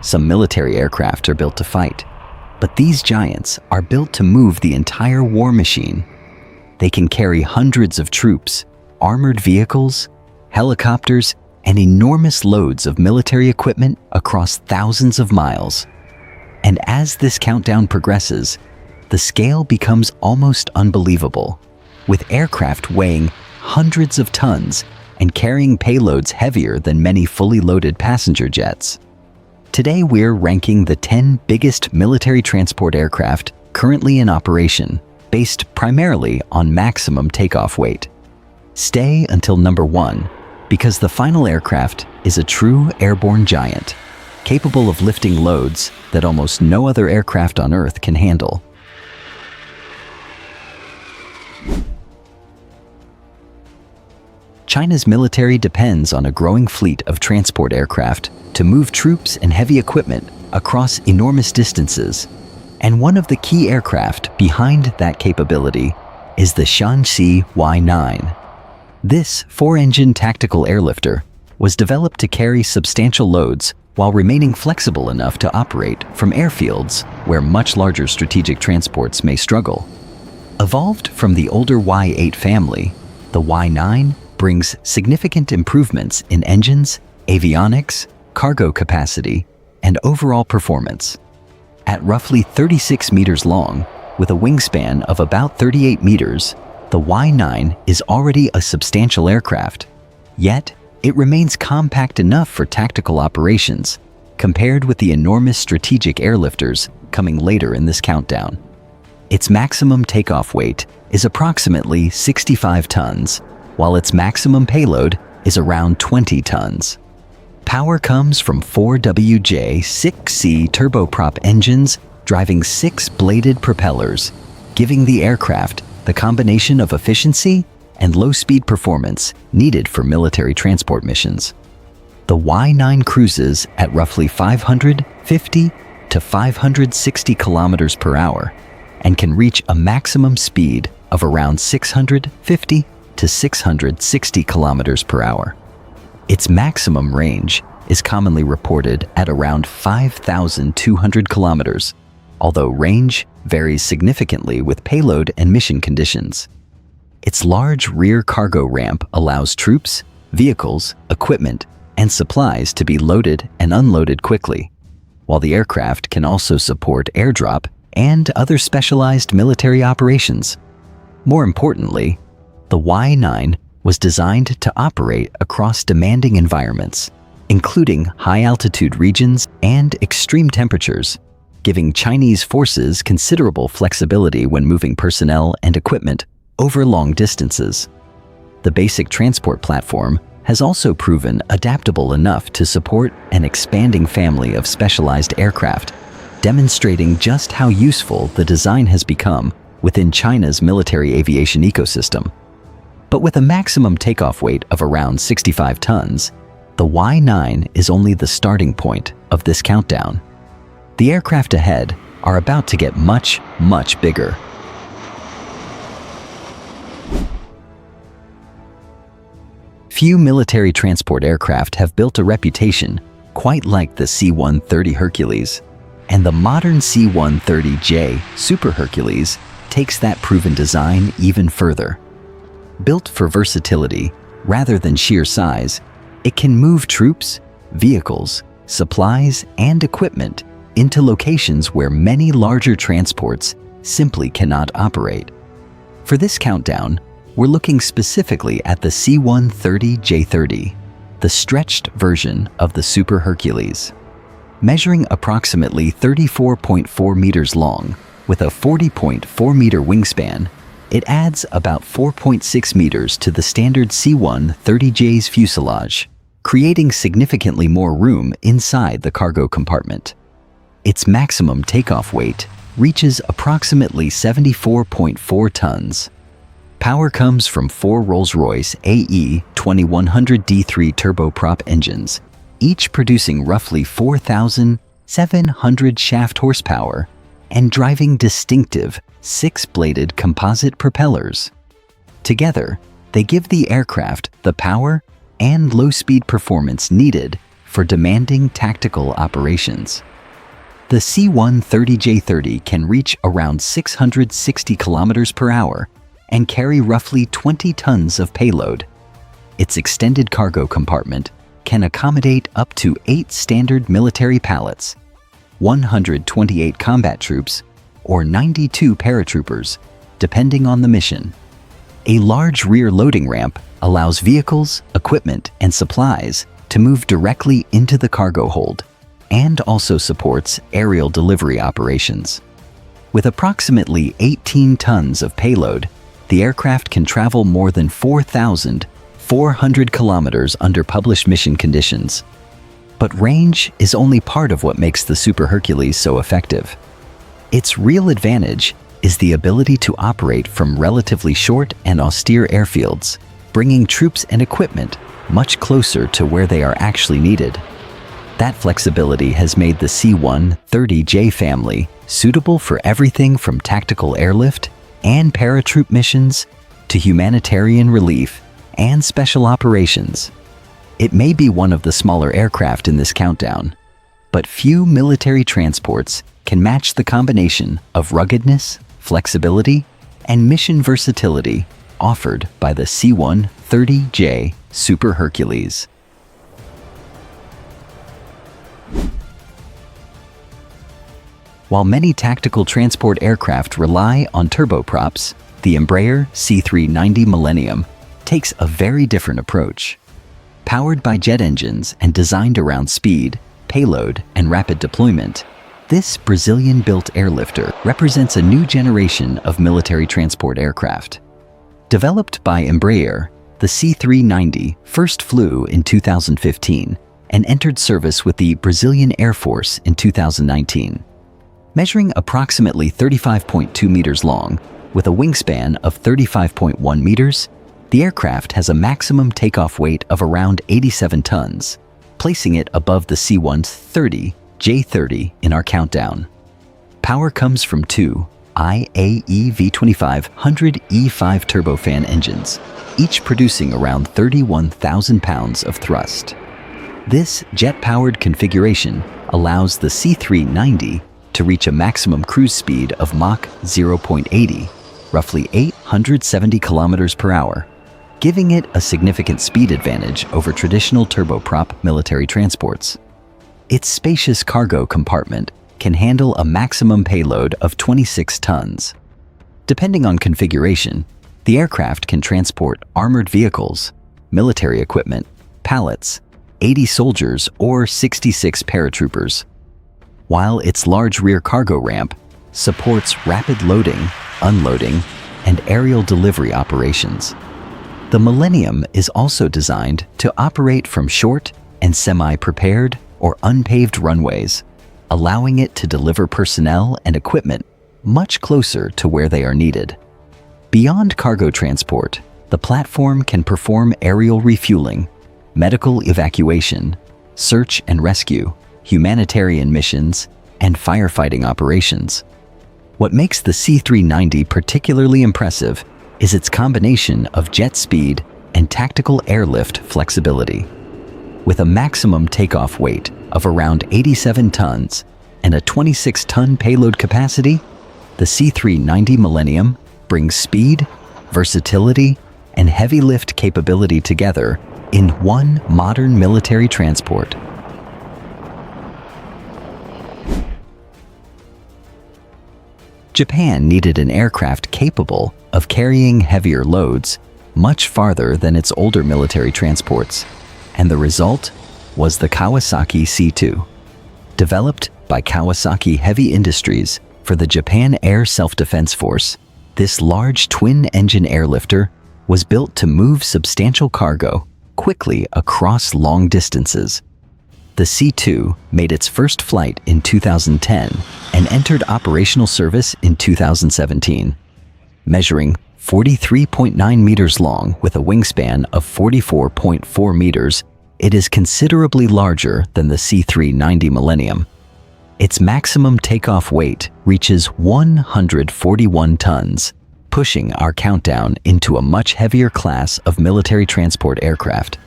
Some military aircraft are built to fight, but these giants are built to move the entire war machine. They can carry hundreds of troops, armored vehicles, helicopters, and enormous loads of military equipment across thousands of miles. And as this countdown progresses, the scale becomes almost unbelievable, with aircraft weighing hundreds of tons and carrying payloads heavier than many fully loaded passenger jets. Today we're ranking the 10 biggest military transport aircraft currently in operation, based primarily on maximum takeoff weight. Stay until number 1, because the final aircraft is a true airborne giant, capable of lifting loads that almost no other aircraft on Earth can handle. China's military depends on a growing fleet of transport aircraft to move troops and heavy equipment across enormous distances. And one of the key aircraft behind that capability is the Shaanxi Y-9. This 4-engine tactical airlifter was developed to carry substantial loads while remaining flexible enough to operate from airfields where much larger strategic transports may struggle. Evolved from the older Y-8 family, the Y-9 brings significant improvements in engines, avionics, cargo capacity, and overall performance. At roughly 36 meters long, with a wingspan of about 38 meters, the Y-9 is already a substantial aircraft. Yet, it remains compact enough for tactical operations, compared with the enormous strategic airlifters coming later in this countdown. Its maximum takeoff weight is approximately 65 tons, while its maximum payload is around 20 tons. Power comes from 4 WJ-6C turboprop engines driving 6 bladed propellers, giving the aircraft the combination of efficiency and low-speed performance needed for military transport missions. The Y-9 cruises at roughly 550 to 560 kilometers per hour and can reach a maximum speed of around 650 to 660 kilometers per hour. Its maximum range is commonly reported at around 5,200 kilometers, although range varies significantly with payload and mission conditions. Its large rear cargo ramp allows troops, vehicles, equipment, and supplies to be loaded and unloaded quickly, while the aircraft can also support airdrop and other specialized military operations. More importantly, the Y-9 was designed to operate across demanding environments, including high-altitude regions and extreme temperatures, giving Chinese forces considerable flexibility when moving personnel and equipment over long distances. The basic transport platform has also proven adaptable enough to support an expanding family of specialized aircraft, demonstrating just how useful the design has become within China's military aviation ecosystem. But with a maximum takeoff weight of around 65 tons, the Y-9 is only the starting point of this countdown. The aircraft ahead are about to get much, much bigger. Few military transport aircraft have built a reputation quite like the C-130 Hercules, and the modern C-130J Super Hercules takes that proven design even further. Built for versatility rather than sheer size, it can move troops, vehicles, supplies, and equipment into locations where many larger transports simply cannot operate. For this countdown, we're looking specifically at the C-130J, the stretched version of the Super Hercules. Measuring approximately 34.4 meters long with a 40.4 meter wingspan, it adds about 4.6 meters to the standard C-130J's fuselage, creating significantly more room inside the cargo compartment. Its maximum takeoff weight reaches approximately 74.4 tons. Power comes from 4 Rolls-Royce AE2100D3 turboprop engines, each producing roughly 4,700 shaft horsepower and driving distinctive 6-bladed composite propellers. Together, they give the aircraft the power and low-speed performance needed for demanding tactical operations. The C-130J can reach around 660 kilometers per hour and carry roughly 20 tons of payload. Its extended cargo compartment can accommodate up to 8 standard military pallets, 128 combat troops, or 92 paratroopers, depending on the mission. A large rear loading ramp allows vehicles, equipment, and supplies to move directly into the cargo hold, and also supports aerial delivery operations. With approximately 18 tons of payload, the aircraft can travel more than 4,400 kilometers under published mission conditions. But range is only part of what makes the Super Hercules so effective. Its real advantage is the ability to operate from relatively short and austere airfields, bringing troops and equipment much closer to where they are actually needed. That flexibility has made the C-130J family suitable for everything from tactical airlift and paratroop missions to humanitarian relief and special operations. It may be one of the smaller aircraft in this countdown, but few military transports can match the combination of ruggedness, flexibility, and mission versatility offered by the C-130J Super Hercules. While many tactical transport aircraft rely on turboprops, the Embraer C-390 Millennium takes a very different approach. Powered by jet engines and designed around speed, payload, and rapid deployment, this Brazilian-built airlifter represents a new generation of military transport aircraft. Developed by Embraer, the C-390 first flew in 2015 and entered service with the Brazilian Air Force in 2019. Measuring approximately 35.2 meters long, with a wingspan of 35.1 meters, the aircraft has a maximum takeoff weight of around 87 tons, placing it above the C-130J in our countdown. Power comes from two IAE V2500E5 turbofan engines, each producing around 31,000 pounds of thrust. This jet-powered configuration allows the C-390 to reach a maximum cruise speed of Mach 0.80, roughly 870 kilometers per hour, giving it a significant speed advantage over traditional turboprop military transports. Its spacious cargo compartment can handle a maximum payload of 26 tons. Depending on configuration, the aircraft can transport armored vehicles, military equipment, pallets, 80 soldiers, or 66 paratroopers, while its large rear cargo ramp supports rapid loading, unloading, and aerial delivery operations. The Millennium is also designed to operate from short and semi-prepared or unpaved runways, allowing it to deliver personnel and equipment much closer to where they are needed. Beyond cargo transport, the platform can perform aerial refueling, medical evacuation, search and rescue, humanitarian missions, and firefighting operations. What makes the C-390 particularly impressive is its combination of jet speed and tactical airlift flexibility. With a maximum takeoff weight of around 87 tons and a 26-ton payload capacity, the C-390 Millennium brings speed, versatility, and heavy lift capability together in one modern military transport. Japan needed an aircraft capable of carrying heavier loads much farther than its older military transports, and the result was the Kawasaki C-2. Developed by Kawasaki Heavy Industries for the Japan Air Self-Defense Force, this large twin-engine airlifter was built to move substantial cargo quickly across long distances. The C-2 made its first flight in 2010 and entered operational service in 2017. Measuring 43.9 meters long with a wingspan of 44.4 meters, it is considerably larger than the C-390 Millennium. Its maximum takeoff weight reaches 141 tons, pushing our countdown into a much heavier class of military transport aircraft.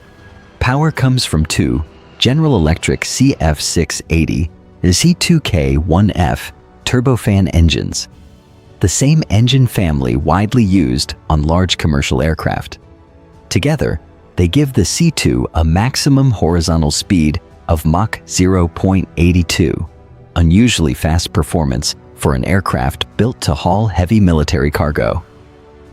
Power comes from two General Electric CF680 Z2K1F turbofan engines, the same engine family widely used on large commercial aircraft. Together, they give the C-2 a maximum horizontal speed of Mach 0.82, unusually fast performance for an aircraft built to haul heavy military cargo.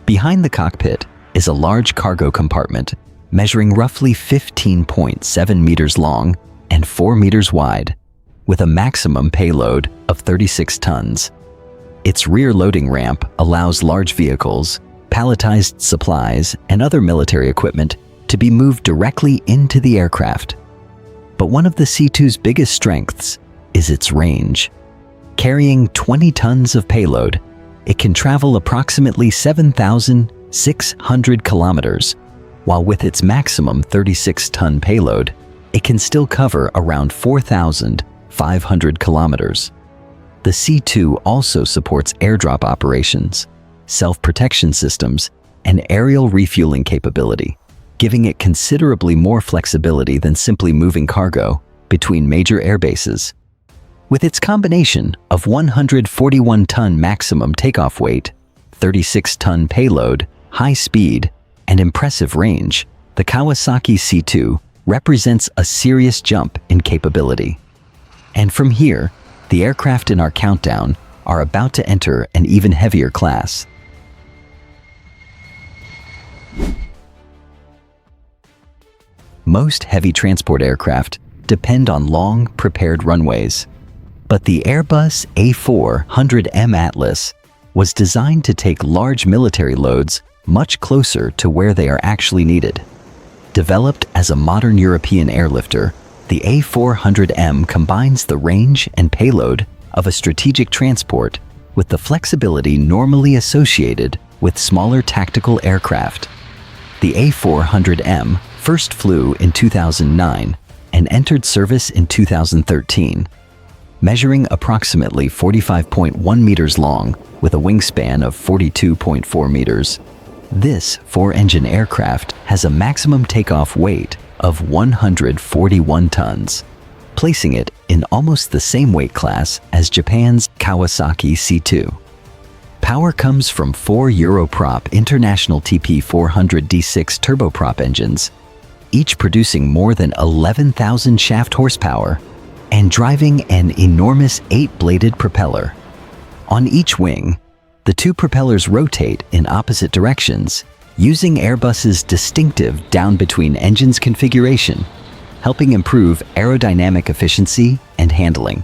Behind the cockpit is a large cargo compartment measuring roughly 15.7 meters long and 4 meters wide, with a maximum payload of 36 tons. Its rear loading ramp allows large vehicles, palletized supplies, and other military equipment to be moved directly into the aircraft. But one of the C-2's biggest strengths is its range. Carrying 20 tons of payload, it can travel approximately 7,600 kilometers, while with its maximum 36-ton payload, it can still cover around 4,500 kilometers. The C-2 also supports airdrop operations, self-protection systems, and aerial refueling capability, giving it considerably more flexibility than simply moving cargo between major airbases. With its combination of 141-ton maximum takeoff weight, 36-ton payload, high speed, and impressive range, the Kawasaki C-2 represents a serious jump in capability. And from here, the aircraft in our countdown are about to enter an even heavier class. Most heavy transport aircraft depend on long, prepared runways. But the Airbus A400M Atlas was designed to take large military loads much closer to where they are actually needed. Developed as a modern European airlifter, the A400M combines the range and payload of a strategic transport with the flexibility normally associated with smaller tactical aircraft. The A400M first flew in 2009 and entered service in 2013. Measuring approximately 45.1 meters long with a wingspan of 42.4 meters, this four-engine aircraft has a maximum takeoff weight of 141 tons, placing it in almost the same weight class as Japan's Kawasaki C-2. Power comes from 4 Europrop International TP400D6 turboprop engines, each producing more than 11,000 shaft horsepower and driving an enormous 8-bladed propeller. On each wing, the two propellers rotate in opposite directions, using Airbus's distinctive down-between engines configuration, helping improve aerodynamic efficiency and handling.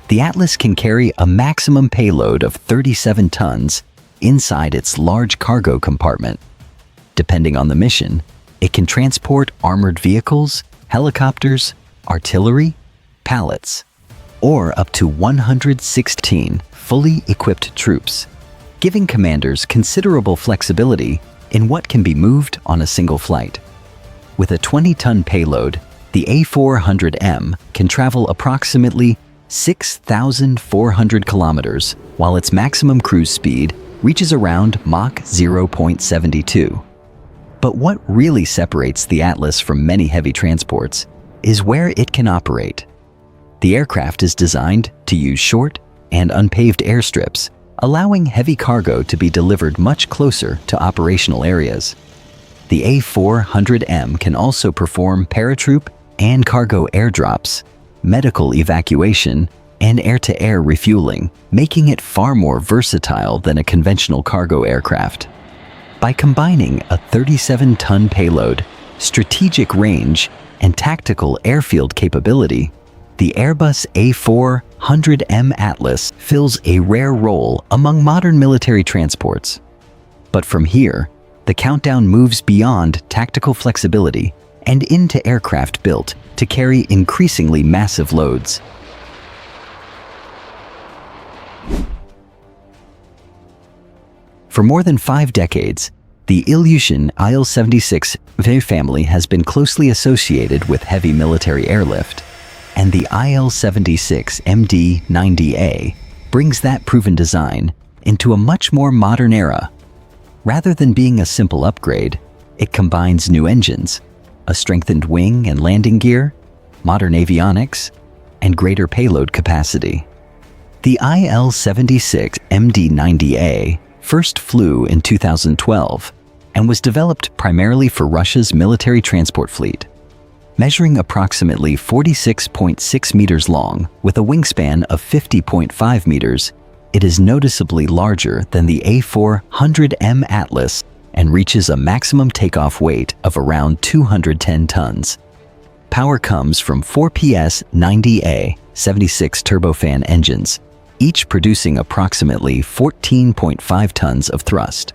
The Atlas can carry a maximum payload of 37 tons inside its large cargo compartment. Depending on the mission, it can transport armored vehicles, helicopters, artillery, pallets, or up to 116 fully equipped troops, giving commanders considerable flexibility in what can be moved on a single flight. With a 20-ton payload, the A400M can travel approximately 6,400 kilometers, while its maximum cruise speed reaches around Mach 0.72. But what really separates the Atlas from many heavy transports is where it can operate. The aircraft is designed to use short and unpaved airstrips, allowing heavy cargo to be delivered much closer to operational areas. The A400M can also perform paratroop and cargo airdrops, medical evacuation, and air-to-air refueling, making it far more versatile than a conventional cargo aircraft. By combining a 37-ton payload, strategic range, and tactical airfield capability, the Airbus A400M Atlas fills a rare role among modern military transports. But from here, the countdown moves beyond tactical flexibility and into aircraft built to carry increasingly massive loads. For more than 5 decades, the Ilyushin Il-76MD family has been closely associated with heavy military airlift, and the Il-76MD-90A brings that proven design into a much more modern era. Rather than being a simple upgrade, it combines new engines, a strengthened wing and landing gear, modern avionics, and greater payload capacity. The Il-76MD-90A first flew in 2012 and was developed primarily for Russia's military transport fleet. Measuring approximately 46.6 meters long with a wingspan of 50.5 meters, it is noticeably larger than the A400M Atlas and reaches a maximum takeoff weight of around 210 tons. Power comes from 4 PS 90A 76 turbofan engines, each producing approximately 14.5 tons of thrust.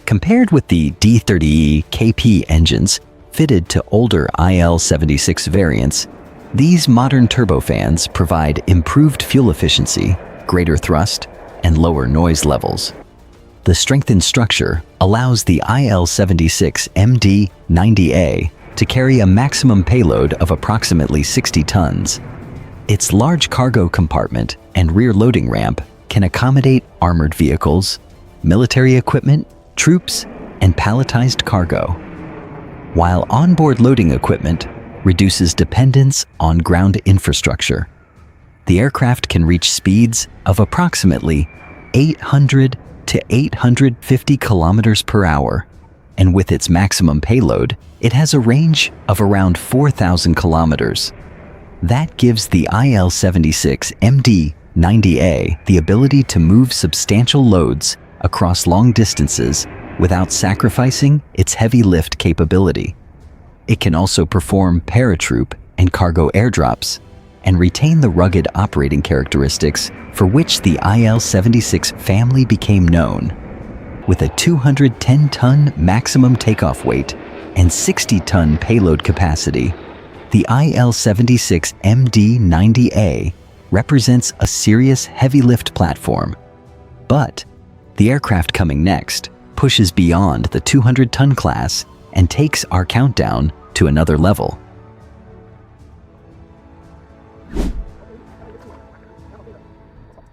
Compared with the D30E KP engines fitted to older IL-76 variants, these modern turbofans provide improved fuel efficiency, greater thrust, and lower noise levels. The strengthened structure allows the Il-76MD-90A to carry a maximum payload of approximately 60 tons. Its large cargo compartment and rear loading ramp can accommodate armored vehicles, military equipment, troops, and palletized cargo, while onboard loading equipment reduces dependence on ground infrastructure. The aircraft can reach speeds of approximately 800 to 850 kilometers per hour, and with its maximum payload, it has a range of around 4,000 kilometers. That gives the Il-76MD-90A the ability to move substantial loads across long distances without sacrificing its heavy lift capability. It can also perform paratroop and cargo airdrops and retain the rugged operating characteristics for which the Il-76 family became known. With a 210-ton maximum takeoff weight and 60-ton payload capacity, the Il-76MD-90A represents a serious heavy lift platform. But the aircraft coming next pushes beyond the 200-ton class and takes our countdown to another level.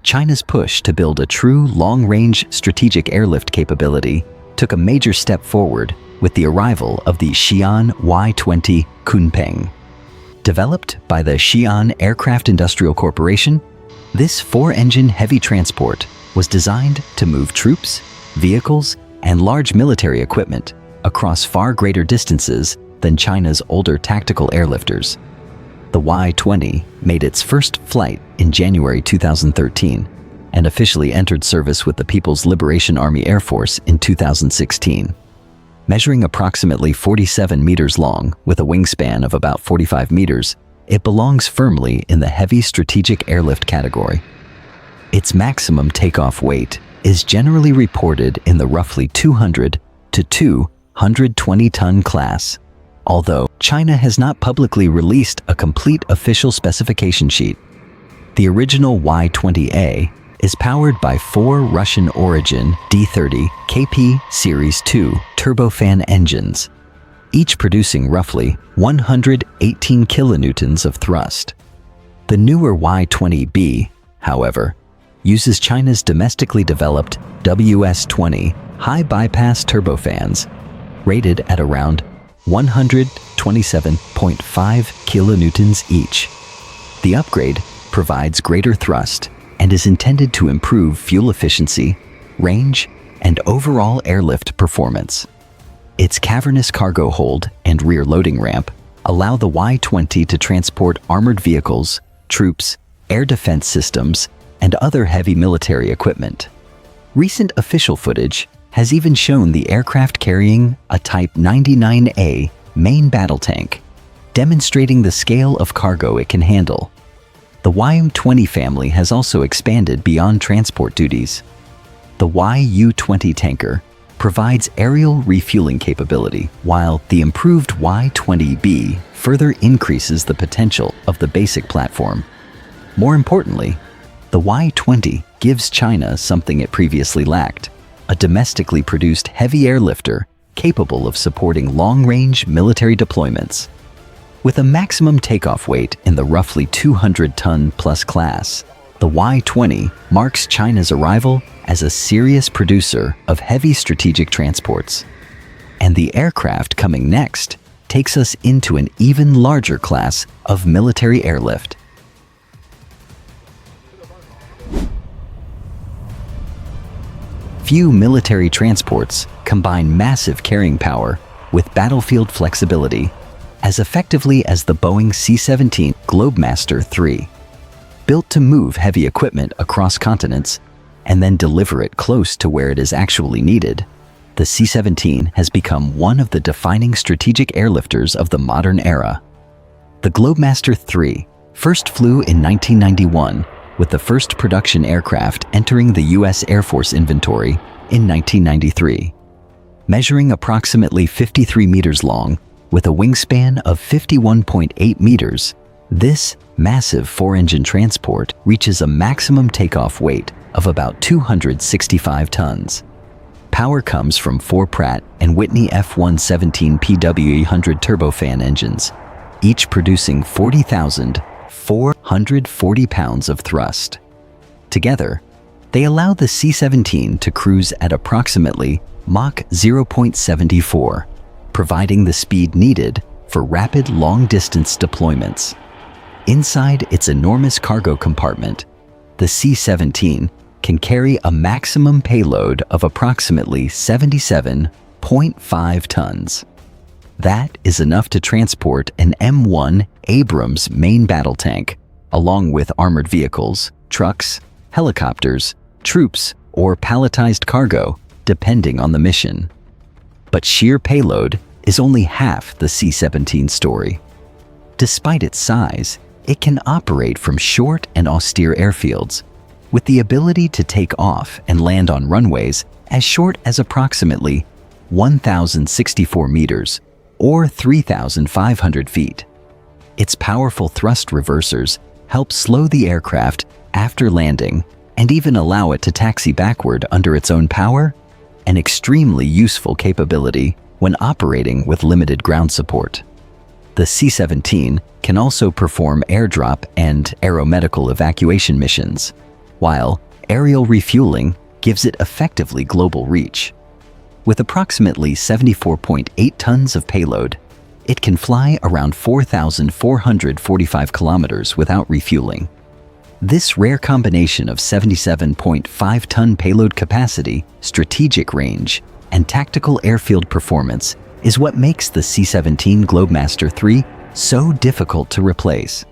China's push to build a true long-range strategic airlift capability took a major step forward with the arrival of the Xi'an Y-20 Kunpeng. Developed by the Xi'an Aircraft Industrial Corporation, this 4-engine heavy transport was designed to move troops, vehicles, and large military equipment across far greater distances than China's older tactical airlifters. The Y-20 made its first flight in January 2013 and officially entered service with the People's Liberation Army Air Force in 2016. Measuring approximately 47 meters long with a wingspan of about 45 meters, it belongs firmly in the heavy strategic airlift category. Its maximum takeoff weight is generally reported in the roughly 200 to 220-ton class, although China has not publicly released a complete official specification sheet. The original Y-20A is powered by 4 Russian-origin D30 KP Series 2 turbofan engines, each producing roughly 118 kilonewtons of thrust. The newer Y-20B, however, uses China's domestically developed WS-20 high-bypass turbofans, rated at around 127.5 kilonewtons each. The upgrade provides greater thrust and is intended to improve fuel efficiency, range, and overall airlift performance. Its cavernous cargo hold and rear loading ramp allow the Y-20 to transport armored vehicles, troops, air defense systems, and other heavy military equipment. Recent official footage has even shown the aircraft carrying a Type 99A main battle tank, demonstrating the scale of cargo it can handle. The Y-20 family has also expanded beyond transport duties. The Yu-20 tanker provides aerial refueling capability, while the improved Y-20B further increases the potential of the basic platform. More importantly, the Y-20 gives China something it previously lacked: a domestically produced heavy airlifter capable of supporting long-range military deployments. With a maximum takeoff weight in the roughly 200-ton plus class, the Y-20 marks China's arrival as a serious producer of heavy strategic transports. And the aircraft coming next takes us into an even larger class of military airlift. Few military transports combine massive carrying power with battlefield flexibility as effectively as the Boeing C-17 Globemaster III. Built to move heavy equipment across continents and then deliver it close to where it is actually needed, the C-17 has become one of the defining strategic airlifters of the modern era. The Globemaster III first flew in 1991, with the first production aircraft entering the U.S. Air Force inventory in 1993. Measuring approximately 53 meters long, with a wingspan of 51.8 meters, this massive four-engine transport reaches a maximum takeoff weight of about 265 tons. Power comes from 4 Pratt & Whitney F117 PW100 turbofan engines, each producing 40,440 pounds of thrust. Together, they allow the C-17 to cruise at approximately Mach 0.74, providing the speed needed for rapid long-distance deployments. Inside its enormous cargo compartment, the C-17 can carry a maximum payload of approximately 77.5 tons. That is enough to transport an M1 Abrams main battle tank, along with armored vehicles, trucks, helicopters, troops, or palletized cargo, depending on the mission. But sheer payload is only half the C-17 story. Despite its size, it can operate from short and austere airfields, with the ability to take off and land on runways as short as approximately 1,064 meters or 3,500 feet. Its powerful thrust reversers help slow the aircraft after landing and even allow it to taxi backward under its own power, an extremely useful capability when operating with limited ground support. The C-17 can also perform airdrop and aeromedical evacuation missions, while aerial refueling gives it effectively global reach. With approximately 74.8 tons of payload, it can fly around 4,445 kilometers without refueling. This rare combination of 77.5-ton payload capacity, strategic range, and tactical airfield performance is what makes the C-17 Globemaster III so difficult to replace.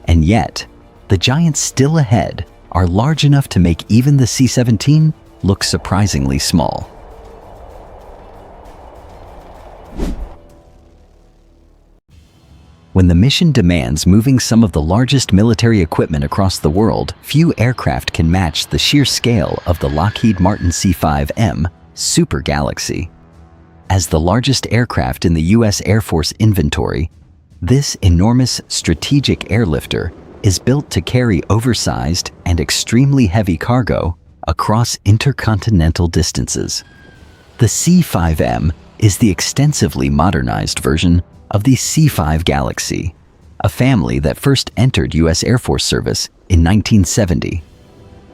And yet, the giants still ahead are large enough to make even the C-17 look surprisingly small. When the mission demands moving some of the largest military equipment across the world, few aircraft can match the sheer scale of the Lockheed Martin C-5M Super Galaxy. As the largest aircraft in the U.S. Air Force inventory, this enormous strategic airlifter is built to carry oversized and extremely heavy cargo across intercontinental distances. The C-5M is the extensively modernized version of the C-5 Galaxy, a family that first entered U.S. Air Force service in 1970.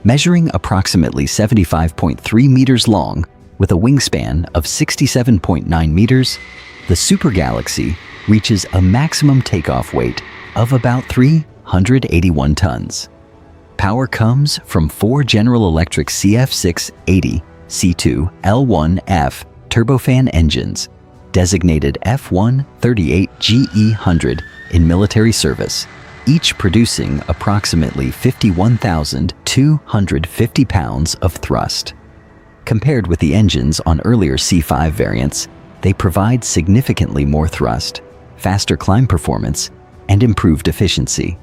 Measuring approximately 75.3 meters long with a wingspan of 67.9 meters, the Super Galaxy reaches a maximum takeoff weight of about 381 tons. Power comes from 4 General Electric CF6-80 C-2 L1F turbofan engines, designated F138GE100 in military service, each producing approximately 51,250 pounds of thrust. Compared with the engines on earlier C-5 variants, they provide significantly more thrust, faster climb performance, and improved efficiency.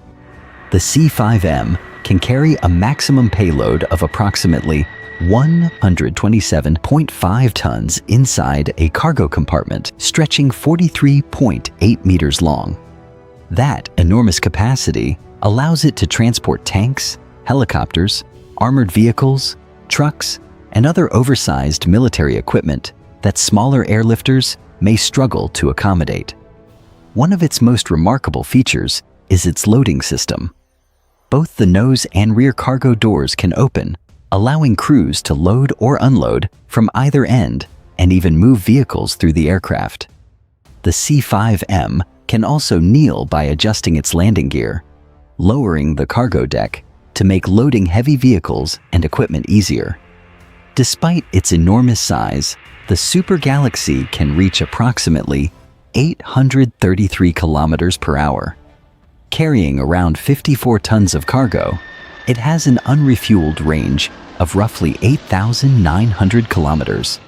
The C-5M can carry a maximum payload of approximately 127.5 tons inside a cargo compartment stretching 43.8 meters long. That enormous capacity allows it to transport tanks, helicopters, armored vehicles, trucks, and other oversized military equipment that smaller airlifters may struggle to accommodate. One of its most remarkable features is its loading system. Both the nose and rear cargo doors can open, allowing crews to load or unload from either end and even move vehicles through the aircraft. the C-5M can also kneel by adjusting its landing gear, lowering the cargo deck to make loading heavy vehicles and equipment easier. Despite its enormous size, the Super Galaxy can reach approximately 833 kilometers per hour. Carrying around 54 tons of cargo, it has an unrefueled range of roughly 8,900 kilometers,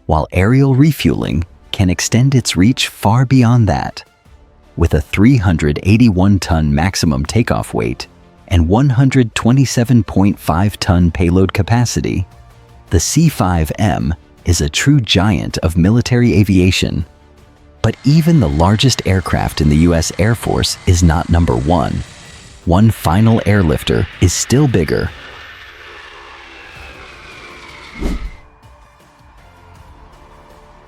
while aerial refueling can extend its reach far beyond that. With a 381-ton maximum takeoff weight and 127.5-ton payload capacity, the C-5M is a true giant of military aviation. But even the largest aircraft in the U.S. Air Force is not number one. One final airlifter is still bigger.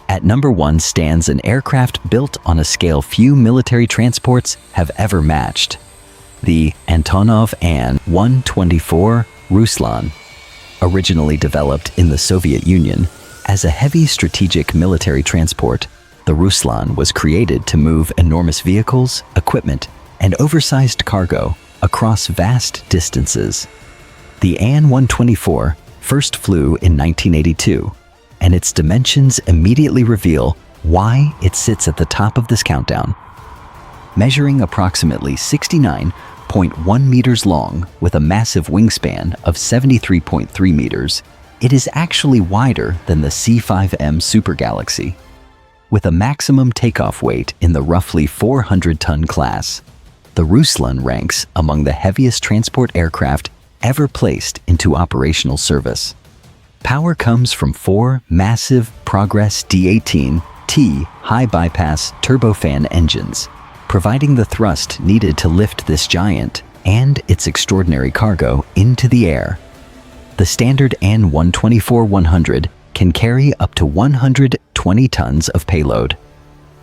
At number one stands an aircraft built on a scale few military transports have ever matched: the Antonov An-124 Ruslan. Originally developed in the Soviet Union as a heavy strategic military transport, the Ruslan was created to move enormous vehicles, equipment, and oversized cargo across vast distances. The An-124 first flew in 1982, and its dimensions immediately reveal why it sits at the top of this countdown. Measuring approximately 69.1 meters long with a massive wingspan of 73.3 meters, it is actually wider than the C-5M Super Galaxy. With a maximum takeoff weight in the roughly 400-ton class, the Ruslan ranks among the heaviest transport aircraft ever placed into operational service. Power comes from four massive Progress D-18T high-bypass turbofan engines, providing the thrust needed to lift this giant and its extraordinary cargo into the air. The standard An-124-100 can carry up to 120 tons of payload,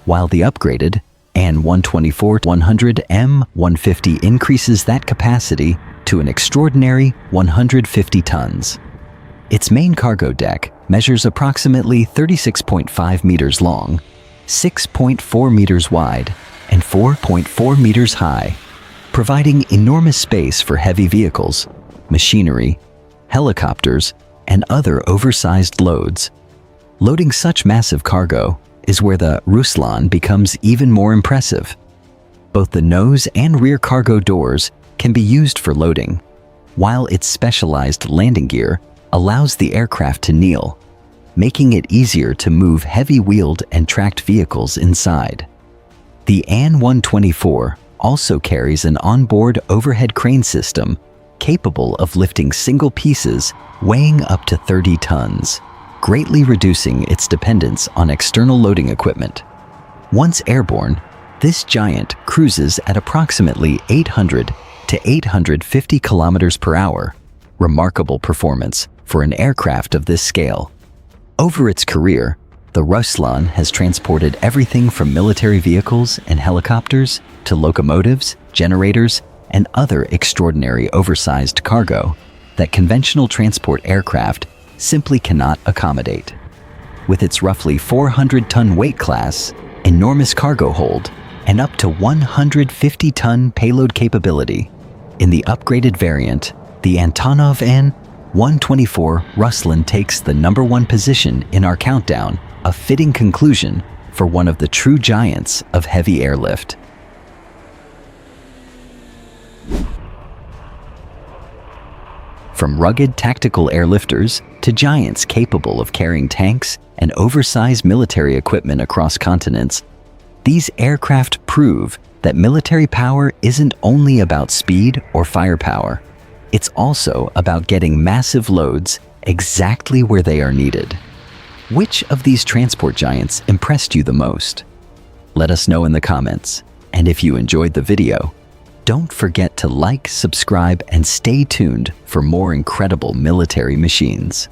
while the upgraded An-124-100M150 increases that capacity to an extraordinary 150 tons. Its main cargo deck measures approximately 36.5 meters long, 6.4 meters wide, and 4.4 meters high, providing enormous space for heavy vehicles, machinery, helicopters, and other oversized loads. Loading such massive cargo is where the Ruslan becomes even more impressive. Both the nose and rear cargo doors can be used for loading, while its specialized landing gear allows the aircraft to kneel, making it easier to move heavy-wheeled and tracked vehicles inside. The An-124 also carries an onboard overhead crane system capable of lifting single pieces weighing up to 30 tons, greatly reducing its dependence on external loading equipment. Once airborne, this giant cruises at approximately 800 to 850 kilometers per hour, remarkable performance for an aircraft of this scale. Over its career, the Ruslan has transported everything from military vehicles and helicopters to locomotives, generators, and other extraordinary oversized cargo that conventional transport aircraft simply cannot accommodate. With its roughly 400-ton weight class, enormous cargo hold, and up to 150-ton payload capability, in the upgraded variant, the Antonov An-124 Ruslan takes the number one position in our countdown, a fitting conclusion for one of the true giants of heavy airlift. From rugged tactical airlifters to giants capable of carrying tanks and oversized military equipment across continents, these aircraft prove that military power isn't only about speed or firepower. It's also about getting massive loads exactly where they are needed. Which of these transport giants impressed you the most? Let us know in the comments. And if you enjoyed the video, don't forget to like, subscribe, and stay tuned for more incredible military machines.